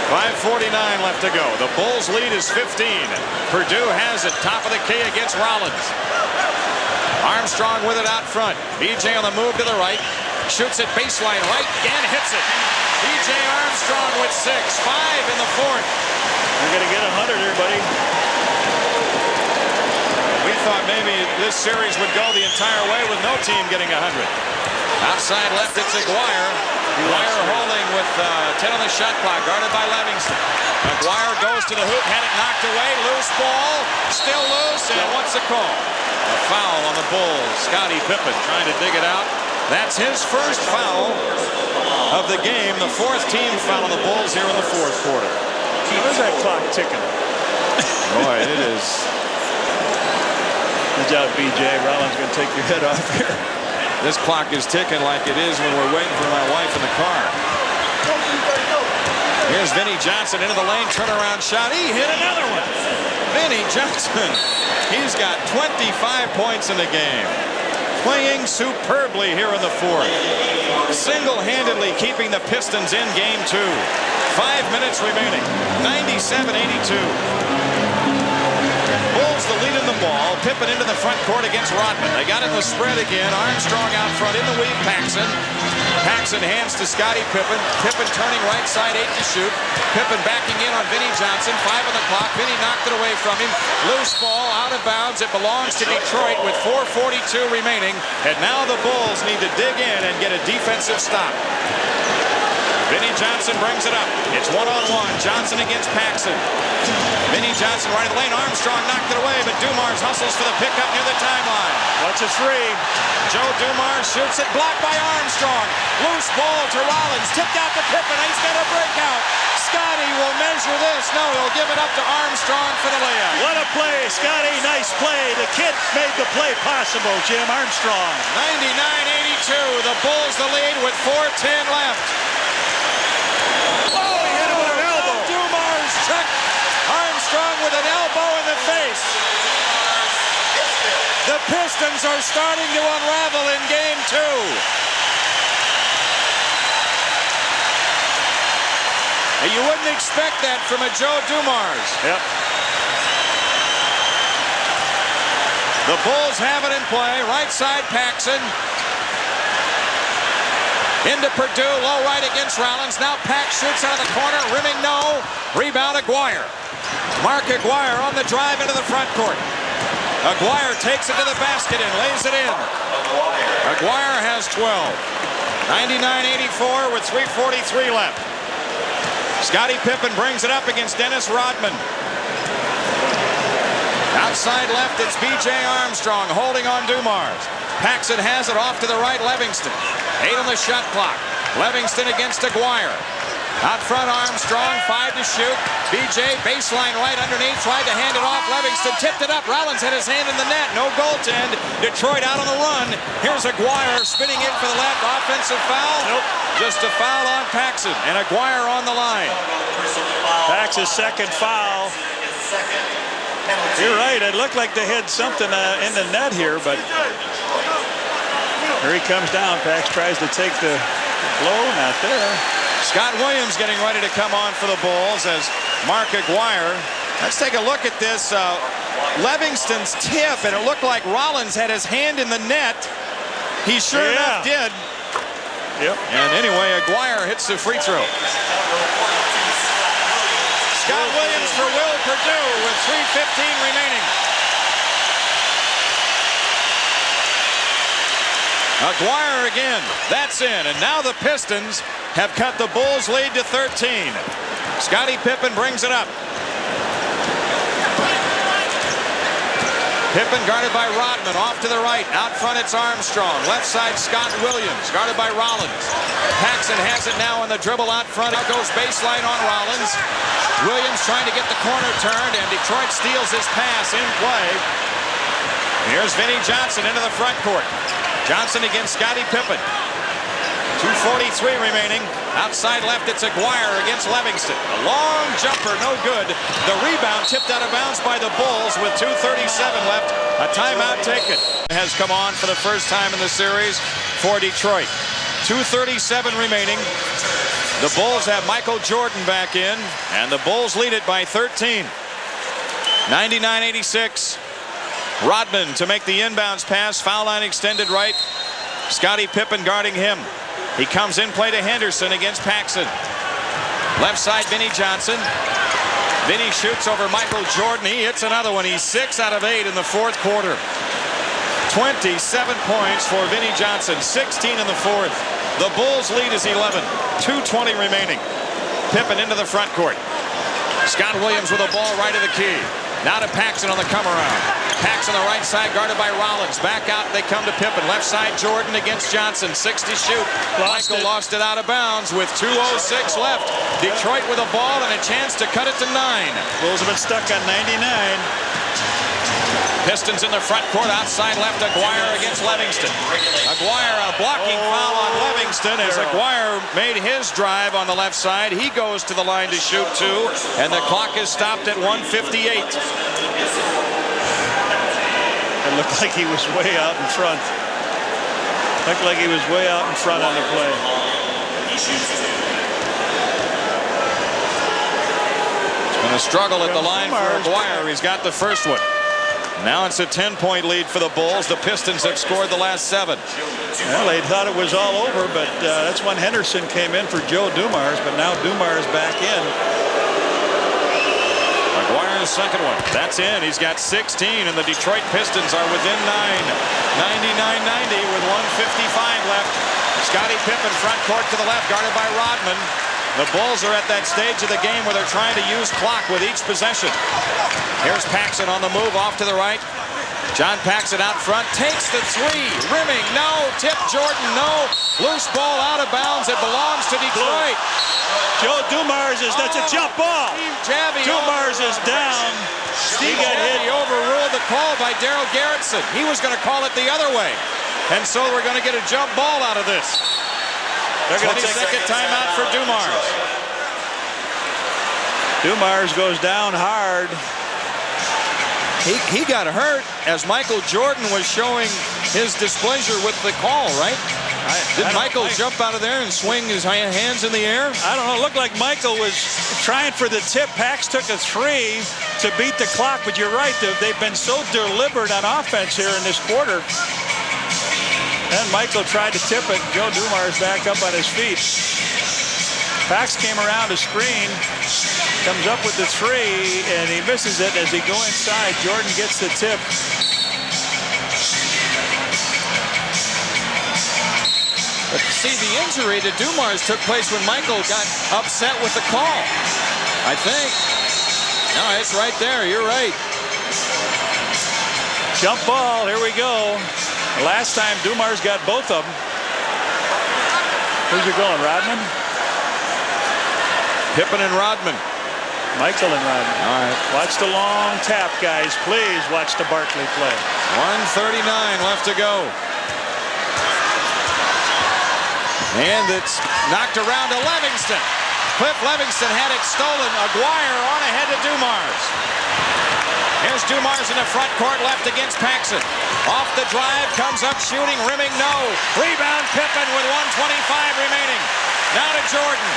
5:49 left to go. The Bulls lead is 15. Perdue has it, top of the key against Rollins. Armstrong with it out front. BJ on the move to the right. Shoots it baseline right and hits it. BJ Armstrong with 6. 5 in the fourth. We're going to get 100 here, buddy. We thought maybe this series would go the entire way with no team getting 100. Outside left, it's Aguirre. Aguirre holding with 10 on the shot clock, guarded by Livingston. Aguirre goes to the hoop, had it knocked away. Loose ball, still loose, and what's the call? A foul on the Bulls. Scottie Pippen trying to dig it out. That's his first foul of the game. The fourth team foul on the Bulls here in the fourth quarter. Where's that clock ticking? Boy, it is. Good job, BJ. Rollins going to take your head off here. This clock is ticking like it is when we're waiting for my wife in the car. Here's Vinnie Johnson into the lane, turnaround shot. He hit another one. Vinnie Johnson. He's got 25 points in the game. playing superbly here in the fourth. Single-handedly keeping the Pistons in game 2. 5 minutes remaining. 97-82. Bulls the lead in the ball. Pippen into the front court against Rodman. They got in the spread again. Armstrong out front in the weave. Paxson hands to Scottie Pippen. Pippen turning right side, 8 to shoot. Pippen backing in on Vinnie Johnson. 5 on the clock. Vinnie knocked it away from him. Loose ball out of bounds. It belongs to Detroit with 4:42 remaining. And now the Bulls need to dig in and get a defensive stop. Vinnie Johnson brings it up. It's one-on-one. Johnson against Paxson. Vinnie Johnson right of the lane. Armstrong knocked it away, but Dumars hustles for the pickup near the timeline. What's a three? Joe Dumars shoots it. Blocked by Armstrong. Loose ball to Rollins. Tipped out to Pippen. He's got a breakout. Scottie will measure this. No, he'll give it up to Armstrong for the layup. What a play, Scottie. Nice play. The kid made the play possible, Jim. Armstrong. 99-82. The Bulls the lead with 4:10 left. Oh, he hit him with an elbow. Dumars checked Armstrong with an elbow in the face. The Pistons are starting to unravel in game 2. And you wouldn't expect that from a Joe Dumars. Yep. The Bulls have it in play. Right side, Paxson. Into Perdue, low right against Rollins. Now Pax shoots out of the corner, rimming no. Rebound, Aguirre. Mark Aguirre on the drive into the front court. Aguirre takes it to the basket and lays it in. Aguirre has 12. 99-84 with 3:43 left. Scottie Pippen brings it up against Dennis Rodman. Outside left, it's B.J. Armstrong holding on Dumars. Paxson has it off to the right, Livingston. 8 on the shot clock. Livingston against Aguirre. Out front, Armstrong, 5 to shoot. B.J. baseline right underneath, tried to hand it off. Livingston tipped it up. Rollins had his hand in the net. No goaltend. Detroit out on the run. Here's Aguirre spinning in for the left. Offensive foul. Nope. Just a foul on Paxson. And Aguirre on the line. Pax's second foul. You're right. It looked like they had something in the net here, but here he comes down. Pax tries to take the blow. Not there. Scott Williams getting ready to come on for the Bulls as Mark Aguirre. Let's take a look at this. Livingston's tip, and it looked like Rollins had his hand in the net. He sure enough did. Yep. And anyway, Aguirre hits the free throw. Scott Williams for Will Perdue with 3:15 remaining. Aguirre again. That's in. And now the Pistons have cut the Bulls' lead to 13. Scottie Pippen brings it up. Pippen guarded by Rodman. Off to the right. Out front it's Armstrong. Left side Scott Williams guarded by Rollins. Paxson has it now on the dribble out front. Out goes baseline on Rollins. Williams trying to get the corner turned, and Detroit steals his pass in play. Here's Vinnie Johnson into the front court. Johnson against Scottie Pippen. 2:43 remaining. Outside left, it's Aguirre against Livingston. A long jumper, no good. The rebound tipped out of bounds by the Bulls with 2:37 left. A timeout taken. Has come on for the first time in the series for Detroit. 2:37 remaining. The Bulls have Michael Jordan back in, and the Bulls lead it by 13. 99-86. Rodman to make the inbounds pass. Foul line extended right. Scottie Pippen guarding him. He comes in play to Henderson against Paxson. Left side, Vinnie Johnson. Vinnie shoots over Michael Jordan. He hits another one. He's 6 out of 8 in the fourth quarter. 27 points for Vinnie Johnson. 16 in the fourth. The Bulls lead is 11. 2:20 remaining. Pippen into the front court. Scott Williams with a ball right of the key. Now to Paxson on the come around. Paxson on the right side guarded by Rollins. Back out they come to Pippen. Left side Jordan against Johnson. 6 to shoot. Michael lost it out of bounds with 2:06 left. Detroit with a ball and a chance to cut it to 9. Bulls have been stuck on 99. Pistons in the front court. Outside left Aguirre against Livingston. Aguirre a blocking foul on Livingston as Aguirre made his drive on the left side. He goes to the line to shoot 2, and the clock is stopped at 1:58. It looked like he was way out in front. Looked like he was way out in front on the play. It's been a struggle at the line for Aguirre. He's got the first one. Now it's a 10-point lead for the Bulls. The Pistons have scored the last 7. Well, they thought it was all over, but that's when Henderson came in for Joe Dumars, but now Dumars back in. Aguirre's second one. That's in. He's got 16, and the Detroit Pistons are within 9. 99-90 with 1:55 left. Scottie Pippen front court to the left, guarded by Rodman. The Bulls are at that stage of the game where they're trying to use clock with each possession. Here's Paxson on the move off to the right. John Paxson out front, takes the 3, rimming, no, tip Jordan, no, loose ball out of bounds, it belongs to Detroit. Joe Dumars that's a jump ball. Dumars is down. He got hit. He overruled the call by Daryl Garrettson. He was going to call it the other way. And so we're going to get a jump ball out of this. 22nd timeout for Dumars. Dumars goes down hard. He got hurt as Michael Jordan was showing his displeasure with the call, right? Did Michael jump out of there and swing his hands in the air? I don't know. It looked like Michael was trying for the tip. Pax took a 3 to beat the clock, but you're right. They've been so deliberate on offense here in this quarter. And Michael tried to tip it. Joe Dumars back up on his feet. Pax came around the screen, comes up with the 3, and he misses it. As he go inside, Jordan gets the tip. But see, the injury to Dumars took place when Michael got upset with the call, I think. No, it's right there. You're right. Jump ball. Here we go. Last time Dumars got both of them. Who's it going, Rodman? Pippen and Rodman. Michael and Rodman. All right. Watch the long tap, guys. Please watch the Barkley play. 1:39 left to go. And it's knocked around to Livingston. Cliff Livingston had it stolen. Aguirre on ahead to Dumars. Here's Dumars in the front court, left against Paxson. Off the drive, comes up shooting, rimming, no. Rebound Pippen with 1:25 remaining. Now to Jordan.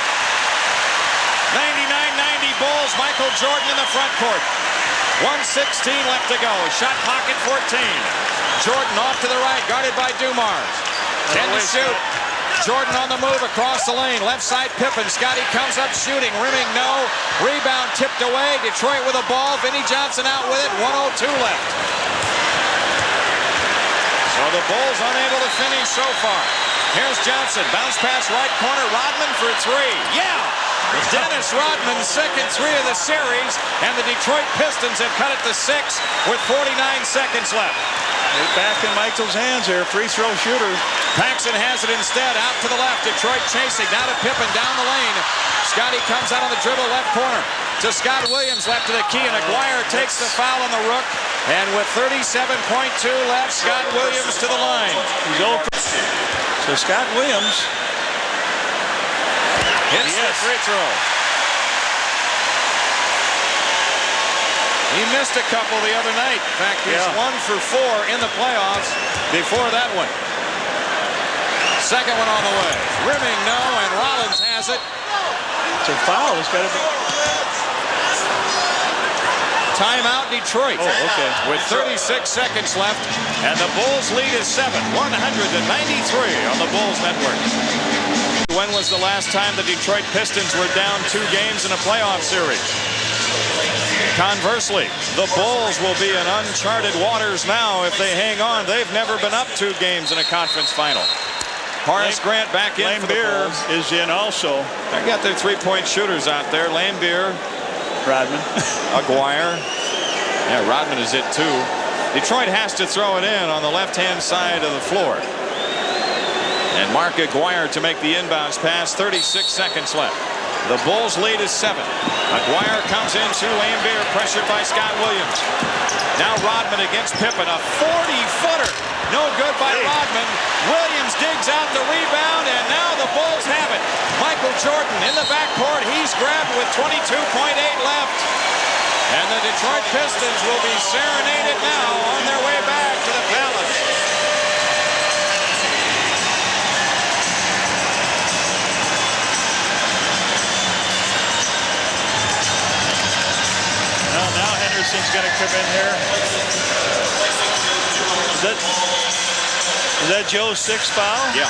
99-90 Bulls, Michael Jordan in the front court. 1:16 left to go. Shot pocket 14. Jordan off to the right, guarded by Dumars. 10 to shoot. Jordan on the move across the lane. Left side Pippen. Scottie comes up shooting. Rimming, no. Rebound tipped away. Detroit with a ball. Vinnie Johnson out with it. 1:02 left. So the Bulls unable to finish so far. Here's Johnson. Bounce pass right corner. Rodman for 3. Yeah! Dennis Rodman's second 3 of the series. And the Detroit Pistons have cut it to 6 with 49 seconds left. They're back in Michael's hands here. Free throw shooter. Paxson has it instead. Out to the left. Detroit chasing. Now to Pippen down the lane. Scottie comes out on the dribble left corner. To Scott Williams left to the key. And Aguirre takes the foul on the rook. And with 37.2 left, Scott Williams to the line. He's over. So Scott Williams hits the free throw. He missed a couple the other night. In fact, he's 1 for 4 in the playoffs before that one. Second one on the way. Rimming, no, and Rollins has it. It's a foul. It's got to be. Timeout Detroit. Oh, okay. With 36 seconds left, and the Bulls lead is 7. 193 on the Bulls network. When was the last time the Detroit Pistons were down 2 games in a playoff series? Conversely, the Bulls will be in uncharted waters now if they hang on. They've never been up 2 games in a conference final. Horace Grant back in for the Bulls. Is in also. They got their 3-point shooters out there. Laimbeer, Rodman, Aguirre. Yeah, Rodman is it too. Detroit has to throw it in on the left-hand side of the floor. And Mark Aguirre to make the inbounds pass. 36 seconds left. The Bulls lead is 7. Aguirre comes in to Laimbeer, pressured by Scott Williams. Now Rodman against Pippen, a 40-footer. No good by Rodman. Williams digs out the rebound, and now the Bulls have it. Michael Jordan in the backcourt. He's grabbed with 22.8 left. And the Detroit Pistons will be serenaded now on their way back to the Palace. Rodman's going to come in here. Is that Joe's sixth foul? Yeah.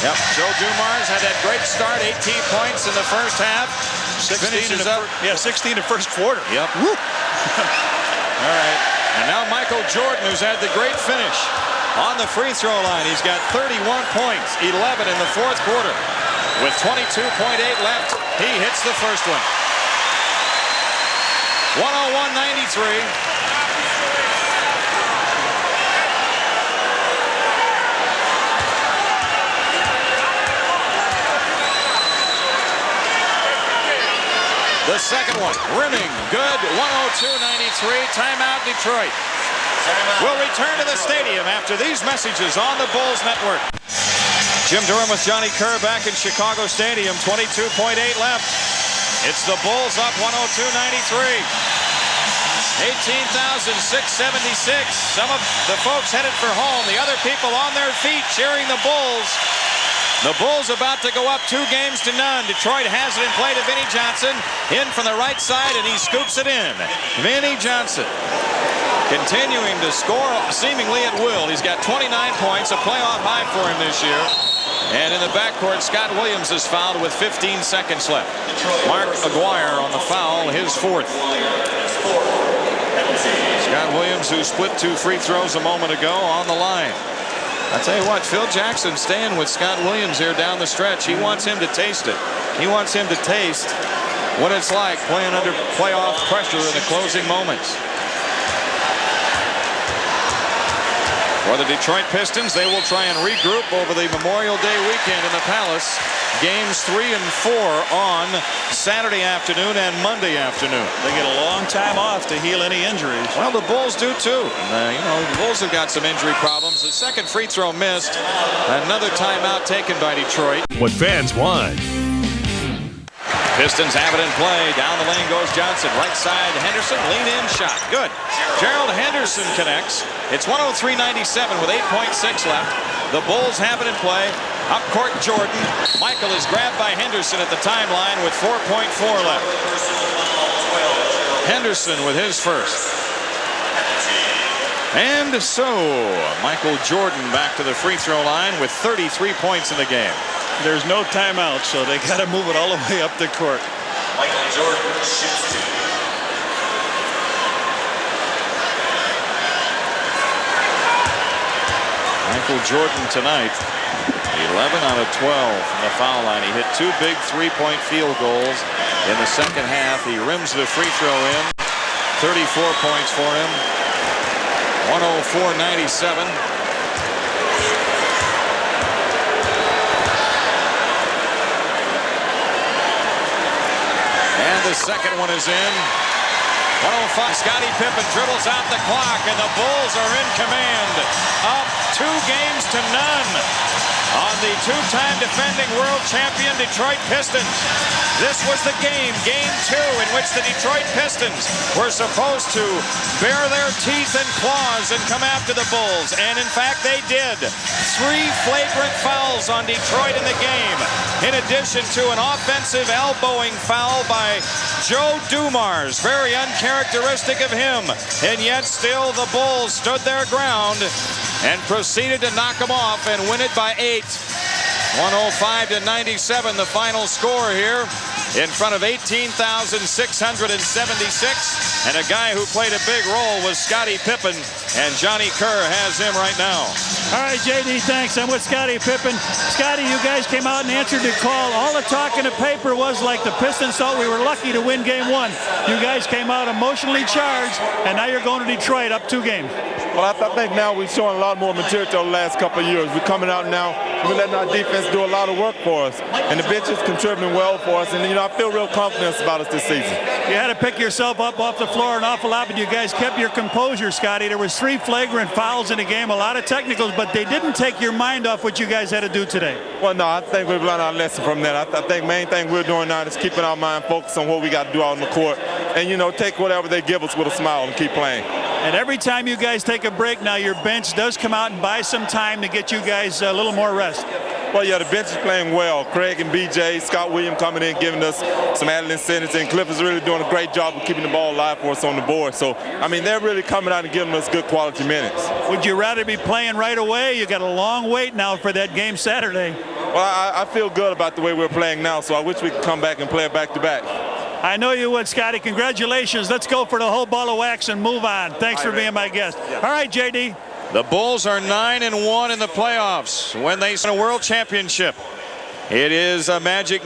Yep. Joe Dumars had that great start, 18 points in the first half. 16 Finishes up. 16 in the first quarter. Yep. All right. And now Michael Jordan, who's had the great finish on the free throw line. He's got 31 points, 11 in the fourth quarter. With 22.8 left, he hits the first one. 101-93. The second one, rimming, good, 102-93, timeout Detroit. We'll return to the stadium after these messages on the Bulls Network. Jim Durham with Johnny Kerr back in Chicago Stadium, 22.8 left. It's the Bulls up 102-93. 18,676. Some of the folks headed for home, the other people on their feet cheering the Bulls. The Bulls about to go up 2-0. Detroit has it in play to Vinnie Johnson. In from the right side, and he scoops it in. Vinnie Johnson continuing to score seemingly at will. He's got 29 points, a playoff high for him this year. And in the backcourt, Scott Williams is fouled with 15 seconds left. Mark Aguirre on the foul, his fourth. Scott Williams, who split 2 free throws a moment ago, on the line. I tell you what, Phil Jackson staying with Scott Williams here down the stretch. He wants him to taste it. He wants him to taste what it's like playing under playoff pressure in the closing moments. For the Detroit Pistons, they will try and regroup over the Memorial Day weekend in the Palace. Games 3 and 4 on Saturday afternoon and Monday afternoon. They get a long time off to heal any injuries. Well, the Bulls do too. The Bulls have got some injury problems. The second free throw missed. Another timeout taken by Detroit. What fans want. Pistons have it in play. Down the lane goes Johnson. Right side, Henderson. Lean in shot. Good. Gerald Henderson connects. It's 103-97 with 8.6 left. The Bulls have it in play. Up court, Jordan. Michael is grabbed by Henderson at the timeline with 4.4 left. Henderson with his first. And so, Michael Jordan back to the free throw line with 33 points in the game. There's no timeout, so they got to move it all the way up the court. Michael Jordan shoots 2. Michael Jordan tonight, 11 out of 12 from the foul line. He hit 2 big 3-point field goals in the second half. He rims the free throw in. 34 points for him. 104-97. And the second one is in. 105. Scottie Pippen dribbles out the clock, and the Bulls are in command. Up 2-0 on the 2-time defending world champion Detroit Pistons. This was the game, game 2, in which the Detroit Pistons were supposed to bare their teeth and claws and come after the Bulls. And in fact, they did. 3 flagrant fouls on Detroit in the game, in addition to an offensive elbowing foul by Joe Dumars. Very uncharacteristic of him. And yet still the Bulls stood their ground and proceeded to knock them off and win it by 8. 105-97, the final score here, in front of 18,676. And a guy who played a big role was Scottie Pippen, and Johnny Kerr has him right now. All right, JD, thanks. I'm with Scottie Pippen. Scottie, you guys came out and answered the call. All the talk in the paper was like the Pistons thought we were lucky to win game 1. You guys came out emotionally charged, and now you're going to Detroit up 2 games. Well, I think now we've shown a lot more maturity over the last couple of years. We're coming out now, we're letting our defense do a lot of work for us. And the bench is contributing well for us. And, I feel real confident about us this season. You had to pick yourself up off the floor an awful lot, but you guys kept your composure, Scottie. There was 3 flagrant fouls in the game, a lot of technicals, but they didn't take your mind off what you guys had to do today. Well, no, I think we've learned our lesson from that. I think the main thing we're doing now is keeping our mind focused on what we got to do out on the court. And, take whatever they give us with a smile and keep playing. And every time you guys take a break now, your bench does come out and buy some time to get you guys a little more rest. Well, yeah, the bench is playing well. Craig and BJ, Scott Williams coming in, giving us some added incentives, and Cliff is really doing a great job of keeping the ball alive for us on the board. So, I mean, they're really coming out and giving us good quality minutes. Would you rather be playing right away? You got a long wait now for that game Saturday. Well, I feel good about the way we're playing now, so I wish we could come back and play it back-to-back. I know you would, Scotty. Congratulations. Let's go for the whole ball of wax and move on. Thanks for being my guest. All right, JD. The Bulls are 9-1 in the playoffs when they win a world championship. It is a magic